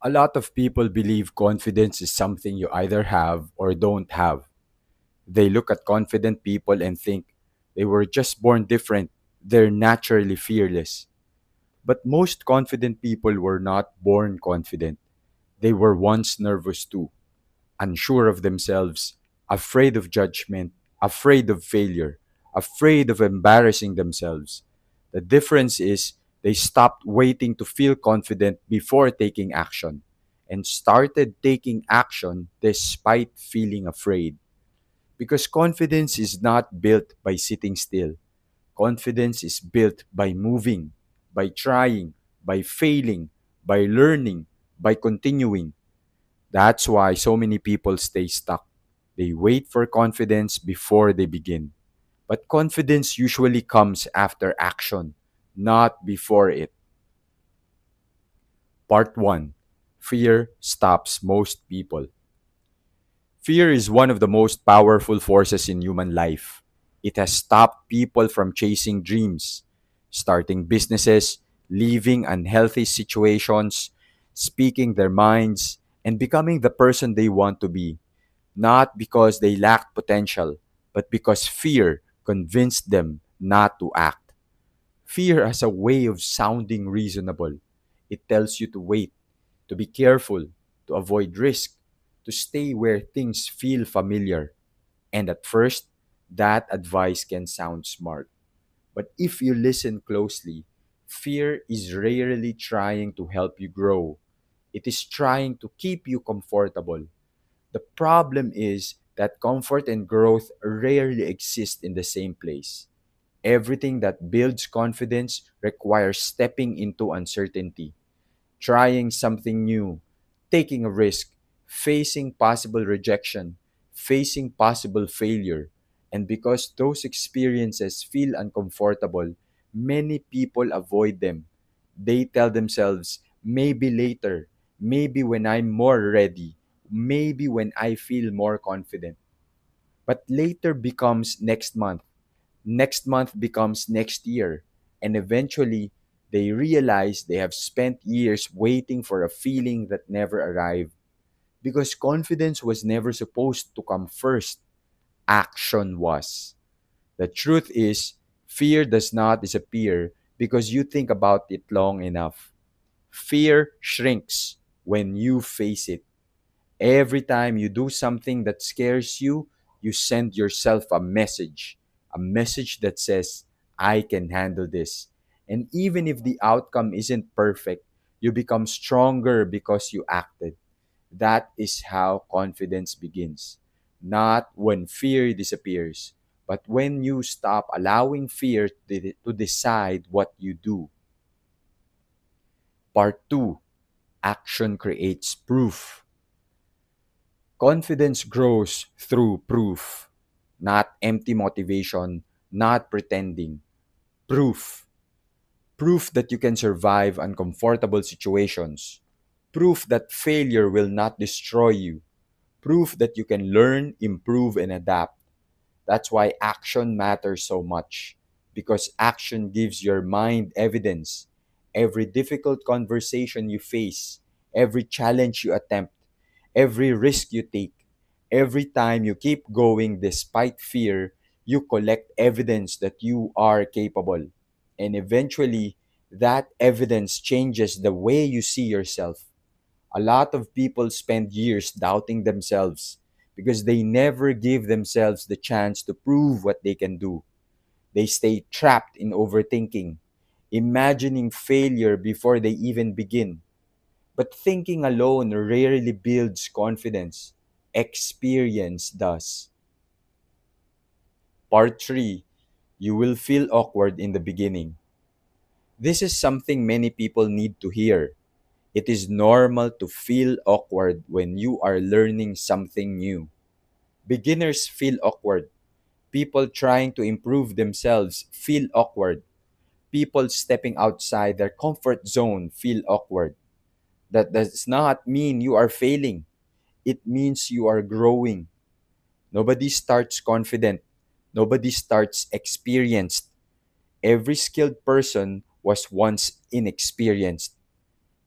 A lot of people believe confidence is something you either have or don't have. They look at confident people and think they were just born different, they're naturally fearless. But most confident people were not born confident. They were once nervous too, unsure of themselves, afraid of judgment, afraid of failure, afraid of embarrassing themselves. The difference is they stopped waiting to feel confident before taking action and started taking action despite feeling afraid. Because confidence is not built by sitting still. Confidence is built by moving, by trying, by failing, by learning, by continuing. That's why so many people stay stuck. They wait for confidence before they begin. But confidence usually comes after action, not before it. Part 1. Fear stops most people. Fear is one of the most powerful forces in human life. It has stopped people from chasing dreams, starting businesses, leaving unhealthy situations, speaking their minds, and becoming the person they want to be, not because they lacked potential, but because fear convinced them not to act. Fear has a way of sounding reasonable. It tells you to wait, to be careful, to avoid risk, to stay where things feel familiar. And at first, that advice can sound smart. But if you listen closely, fear is rarely trying to help you grow. It is trying to keep you comfortable. The problem is that comfort and growth rarely exist in the same place. Everything that builds confidence requires stepping into uncertainty, trying something new, taking a risk, facing possible rejection, facing possible failure. And because those experiences feel uncomfortable, many people avoid them. They tell themselves, maybe later, maybe when I'm more ready, maybe when I feel more confident. But later becomes next month becomes next year, and eventually they realize they have spent years waiting for a feeling that never arrived. Because confidence was never supposed to come first, action was. The truth is, fear does not disappear because you think about it long enough. Fear shrinks when you face it. Every time you do something that scares you, you send yourself a message that says, I can handle this. And even if the outcome isn't perfect, you become stronger because you acted. That is how confidence begins. Not when fear disappears, but when you stop allowing fear to decide what you do. Part 2. Action creates proof. Confidence grows through proof, not empty motivation, not pretending. Proof. Proof that you can survive uncomfortable situations. Proof that failure will not destroy you. Proof that you can learn, improve, and adapt. That's why action matters so much. Because action gives your mind evidence. Every difficult conversation you face, every challenge you attempt, every risk you take, every time you keep going despite fear, you collect evidence that you are capable. And eventually, that evidence changes the way you see yourself. A lot of people spend years doubting themselves because they never give themselves the chance to prove what they can do. They stay trapped in overthinking, imagining failure before they even begin. But thinking alone rarely builds confidence. Experience does. Part 3. You will feel awkward in the beginning. This is something many people need to hear. It is normal to feel awkward when you are learning something new. Beginners feel awkward. People trying to improve themselves feel awkward. People stepping outside their comfort zone feel awkward. That does not mean you are failing. It means you are growing. Nobody starts confident. Nobody starts experienced. Every skilled person was once inexperienced.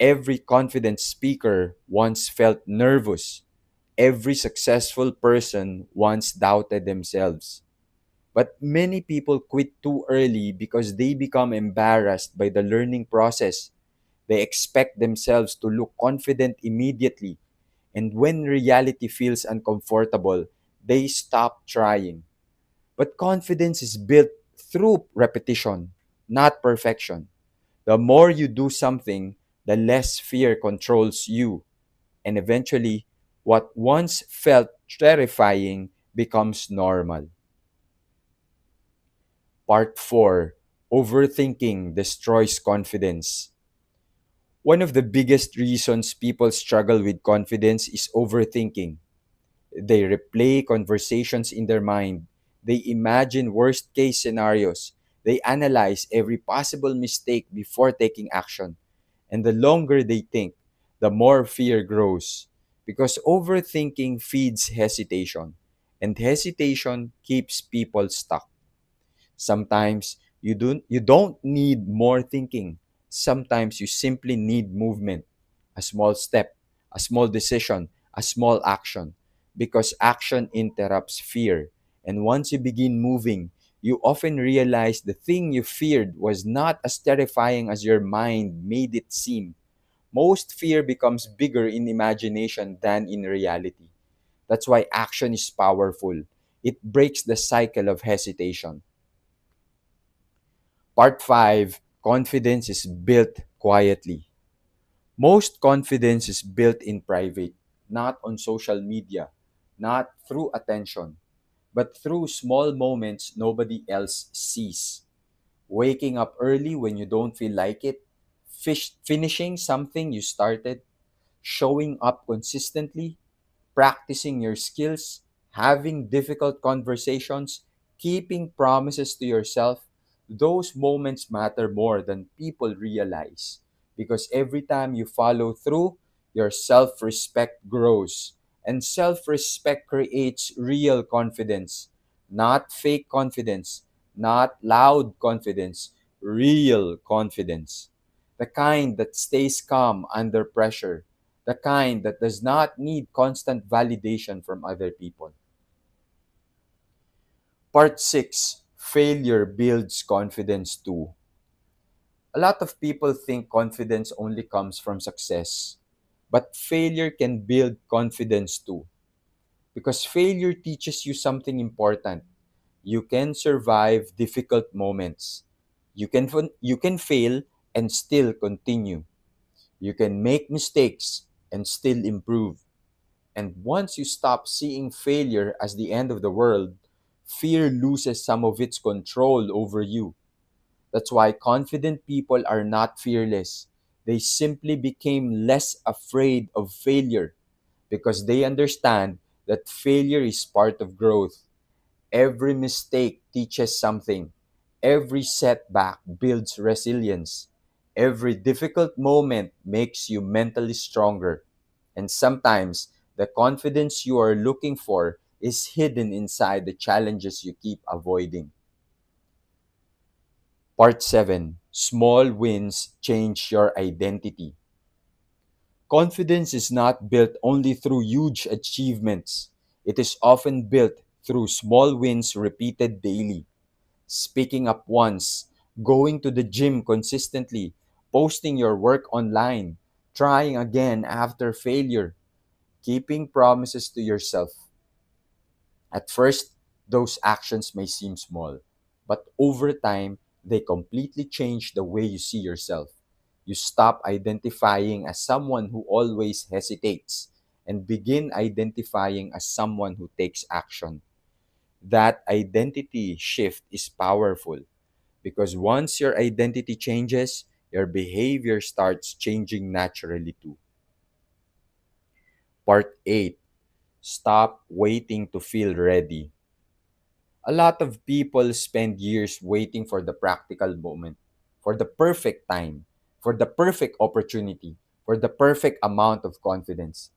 Every confident speaker once felt nervous. Every successful person once doubted themselves. But many people quit too early because they become embarrassed by the learning process. They expect themselves to look confident immediately, and when reality feels uncomfortable, they stop trying. But confidence is built through repetition, not perfection. The more you do something, the less fear controls you, and eventually, what once felt terrifying becomes normal. Part 4: Overthinking destroys confidence. One of the biggest reasons people struggle with confidence is overthinking. They replay conversations in their mind. They imagine worst case scenarios. They analyze every possible mistake before taking action. And the longer they think, the more fear grows. Because overthinking feeds hesitation. And hesitation keeps people stuck. Sometimes you don't need more thinking. Sometimes you simply need movement, a small step, a small decision, a small action, because action interrupts fear. And once you begin moving, you often realize the thing you feared was not as terrifying as your mind made it seem. Most fear becomes bigger in imagination than in reality. That's why action is powerful. It breaks the cycle of hesitation. Part 5: Confidence is built quietly. Most confidence is built in private, not on social media, not through attention, but through small moments nobody else sees. Waking up early when you don't feel like it, finishing something you started, showing up consistently, practicing your skills, having difficult conversations, keeping promises to yourself, those moments matter more than people realize. Because every time you follow through, your self respect grows. And self respect creates real confidence, not fake confidence, not loud confidence, real confidence. The kind that stays calm under pressure, the kind that does not need constant validation from other people. Part 6: Failure builds confidence too. A lot of people think confidence only comes from success, but failure can build confidence too. Because failure teaches you something important. You can survive difficult moments. You can fail and still continue. You can make mistakes and still improve. And once you stop seeing failure as the end of the world, fear loses some of its control over you. That's why confident people are not fearless. They simply became less afraid of failure because they understand that failure is part of growth. Every mistake teaches something. Every setback builds resilience. Every difficult moment makes you mentally stronger. And sometimes the confidence you are looking for is hidden inside the challenges you keep avoiding. Part 7: Small wins change your identity. Confidence is not built only through huge achievements, it is often built through small wins repeated daily. Speaking up once, going to the gym consistently, posting your work online, trying again after failure, keeping promises to yourself. At first, those actions may seem small, but over time, they completely change the way you see yourself. You stop identifying as someone who always hesitates and begin identifying as someone who takes action. That identity shift is powerful because once your identity changes, your behavior starts changing naturally too. Part 8: Stop waiting to feel ready. A lot of people spend years waiting for the practical moment, for the perfect time, for the perfect opportunity, for the perfect amount of confidence.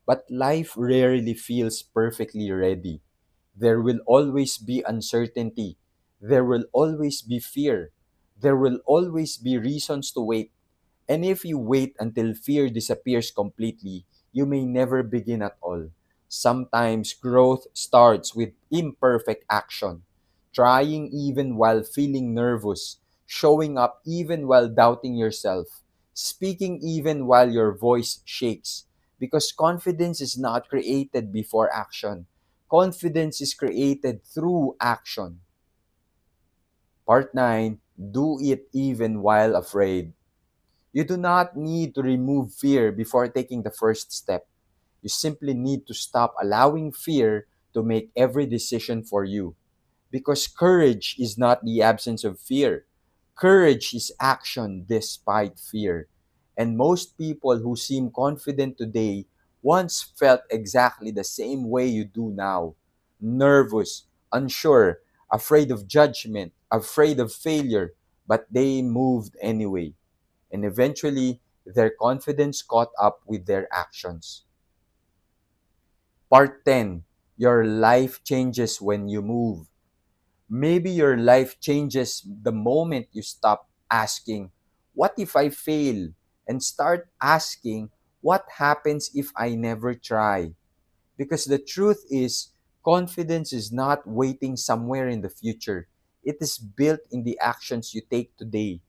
But life rarely feels perfectly ready. There will always be uncertainty. There will always be fear. There will always be reasons to wait. And if you wait until fear disappears completely, you may never begin at all. Sometimes growth starts with imperfect action, trying even while feeling nervous, showing up even while doubting yourself, speaking even while your voice shakes. Because confidence is not created before action, confidence is created through action. Part 9: Do it even while afraid. You do not need to remove fear before taking the first step. You simply need to stop allowing fear to make every decision for you. Because courage is not the absence of fear. Courage is action despite fear. And most people who seem confident today once felt exactly the same way you do now: nervous, unsure, afraid of judgment, afraid of failure, but they moved anyway. And eventually, their confidence caught up with their actions. Part 10: Your life changes when you move. Maybe your life changes the moment you stop asking, "What if I fail?" and start asking, "What happens if I never try?" Because the truth is, confidence is not waiting somewhere in the future. It is built in the actions you take today.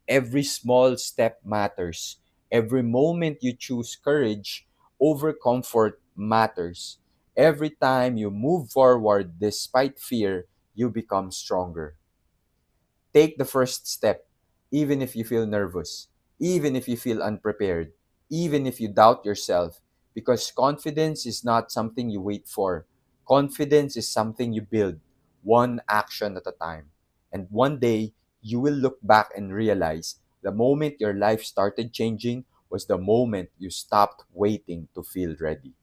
Every small step matters. Every moment you choose courage over comfort matters. Every time you move forward despite fear, you become stronger. Take the first step, even if you feel nervous, even if you feel unprepared, even if you doubt yourself, because confidence is not something you wait for. Confidence is something you build, one action at a time. And one day, you will look back and realize the moment your life started changing was the moment you stopped waiting to feel ready.